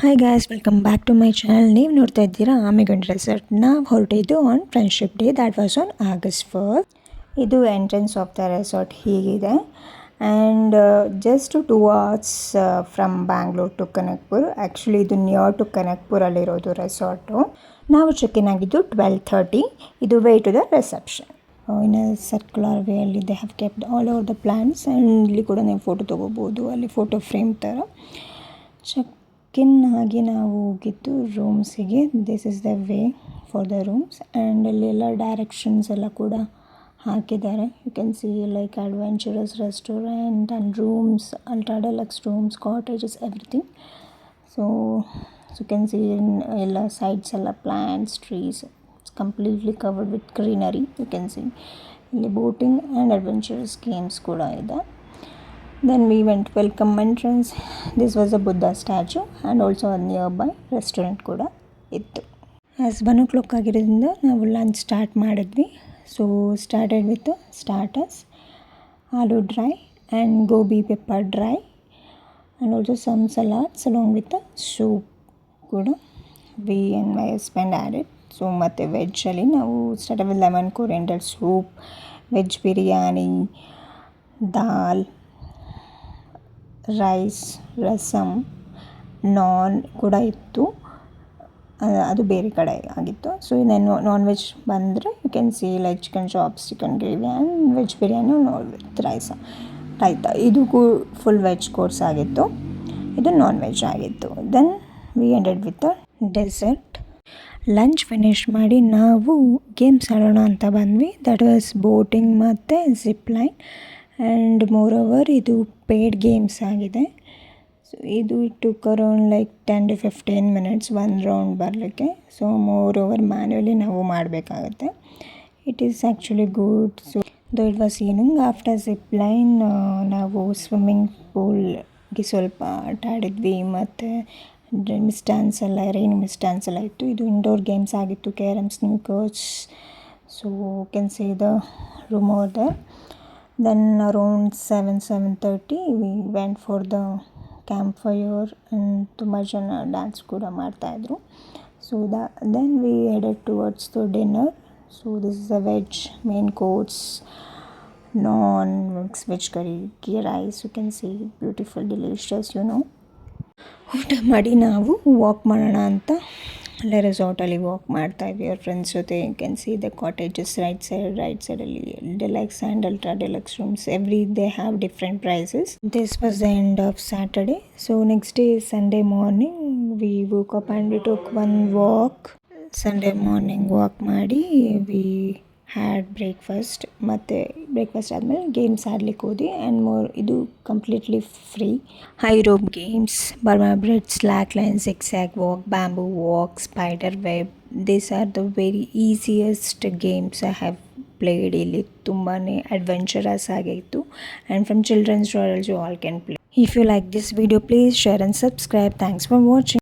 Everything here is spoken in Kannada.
Hi guys, welcome back to my channel. ನೀವು ನೋಡ್ತಾ ಇದ್ದೀರಾ ಆಮೆಗೊಂಡ್ ರೆಸಾರ್ಟ್. ನಾವು ಹೊರಟಿದ್ದು on friendship day, that was on August 4th. ಇದು ಎಂಟ್ರೆನ್ಸ್ ಆಫ್ ದ ರೆಸಾರ್ಟ್ ಹೀಗಿದೆ. And just 2 hours from Bangalore to Kanakpur. Actually ಇದು ನಿಯರ್ ಟು ಕನಕ್ಪುರಲ್ಲಿರೋದು ರೆಸಾರ್ಟು. ನಾವು ಚೆಕ್ ಇನ್ ಆಗಿದ್ದು 12:30. ಇದು way to the reception. In circular way ಅಲ್ಲಿ they have kept all over the plants. And ಇಲ್ಲಿ ಕೂಡ ನೀವು ಫೋಟೋ ತೊಗೋಬೋದು, ಅಲ್ಲಿ ಫೋಟೋ ಫ್ರೇಮ್ ಥರ. ಚೆಕ್ ಆಗಿ ನಾವು ಹೋಗಿದ್ದು ರೂಮ್ಸಿಗೆ. This is the way for the rooms. And ಅಲ್ಲೆಲ್ಲ ಡೈರೆಕ್ಷನ್ಸ್ ಎಲ್ಲ ಕೂಡ ಹಾಕಿದ್ದಾರೆ. You can see like adventurous restaurant and rooms, ultra deluxe rooms, cottages, everything. So you can see ಎಲ್ಲ ಸೈಡ್ಸ್ ಎಲ್ಲ plants, trees, it's completely covered with greenery. You can see ಇಲ್ಲಿ ಬೋಟಿಂಗ್ ಆ್ಯಂಡ್ ಅಡ್ವೆಂಚರಸ್ ಗೇಮ್ಸ್ ಕೂಡ ಇದೆ. Then we went welcome entrance. This was a Buddha statue and also a nearby restaurant ಕೂಡ ಇತ್ತು. ಆ್ಯಸ್ 1 o'clock ಆಗಿರೋದ್ರಿಂದ ನಾವು ಲಂಚ್ ಸ್ಟಾರ್ಟ್ ಮಾಡಿದ್ವಿ. So started with starters, aloo dry and gobi pepper dry and also some salads along with soup ಕೂಡ we and my husband added. So ಮತ್ತು ವೆಜ್ಜಲ್ಲಿ ನಾವು started with lemon coriander soup, veg biryani, dal, rice, rasam, naan ಕೂಡ ಇತ್ತು. ಅದು ಬೇರೆ ಕಡೆ ಆಗಿತ್ತು. ಸೊ ಇನ್ನೇನು ನಾನ್ ವೆಜ್ ಬಂದರೆ you can see like chicken chops, chicken gravy and veg biryani with raita. ಇದು ಫುಲ್ ವೆಜ್ ಕೋರ್ಸ್ ಆಗಿತ್ತು, ಇದು ನಾನ್ ವೆಜ್ ಆಗಿತ್ತು. Then we ended with dessert. Lunch finish ಮಾಡಿ ನಾವು ಗೇಮ್ಸ್ ಆಡೋಣ ಅಂತ ಬಂದ್ವಿ. ದಟ್ ವಾಸ್ ಬೋಟಿಂಗ್ ಮತ್ತು zip line. And moreover ಇದು ಪೇಯ್ಡ್ ಗೇಮ್ಸ್ ಆಗಿದೆ. ಸೊ ಇದು took around like 10 to 15 minutes ಒಂದು ರೌಂಡ್ ಬರಲಿಕ್ಕೆ. ಸೊ ಮೋರ್ ಓವರ್ ಮ್ಯಾನ್ಯುವಲಿ ನಾವು ಮಾಡಬೇಕಾಗತ್ತೆ. It is actually good. So though it was evening. After zip line ನಾವು ಸ್ವಿಮ್ಮಿಂಗ್ ಪೂಲ್ಗೆ ಸ್ವಲ್ಪ ಆಟ ಆಡಿದ್ವಿ. ಮತ್ತು ಮಿಸ್ ಡ್ಯಾನ್ಸ್ ಎಲ್ಲ, ರೈನ್ ಮಿಸ್ ಡ್ಯಾನ್ಸ್ ಎಲ್ಲ ಇತ್ತು. ಇದು ಇಂಡೋರ್ ಗೇಮ್ಸ್ ಆಗಿತ್ತು, carrom, snookers. So can see the room over there. Then around 7:30 we went for the campfire and ತುಂಬ ಜನ ಡ್ಯಾನ್ಸ್ ಕೂಡ ಮಾಡ್ತಾಯಿದ್ರು. So then we headed towards the dinner. So this is a veg main course, non mixed veg curry, ghee rice. You can see beautiful, delicious, ಊಟ ಮಾಡಿ ನಾವು ವಾಕ್ ಮಾಡೋಣ ಅಂತ ಅಲ್ಲೇ ರೆಸಾರ್ಟಲ್ಲಿ ವಾಕ್ ಮಾಡ್ತಾಯಿದ್ವಿ ಅವ್ರ ಫ್ರೆಂಡ್ಸ್ ಜೊತೆ. You can see the cottages right ಸೈಡಲ್ಲಿ deluxe and ultra deluxe rooms. They have different prices. This was the end of Saturday. So next day Sunday morning we woke up and we took one walk. Sunday morning walk ಮಾಡಿ ವಿ ಹ್ಯಾಡ್ ಬ್ರೇಕ್ಫಾಸ್ಟ್. ಮತ್ತು ಬ್ರೇಕ್ಫಾಸ್ಟ್ ಆದಮೇಲೆ ಗೇಮ್ಸ್ ಆಡ್ಲಿಕ್ಕೆ ಹೋದ್ವಿ. ಆ್ಯಂಡ್ ಇದು completely free. High rope games, Burma bridge, slack line, zigzag walk, bamboo walk, spider web. These are the very easiest games I have played. ಇಲ್ಲಿ ತುಂಬಾ ಅಡ್ವೆಂಚರಸ್ ಆಗಿತ್ತು. And from childrens to adults you all can play. If you like this video, please share and subscribe. Thanks for watching.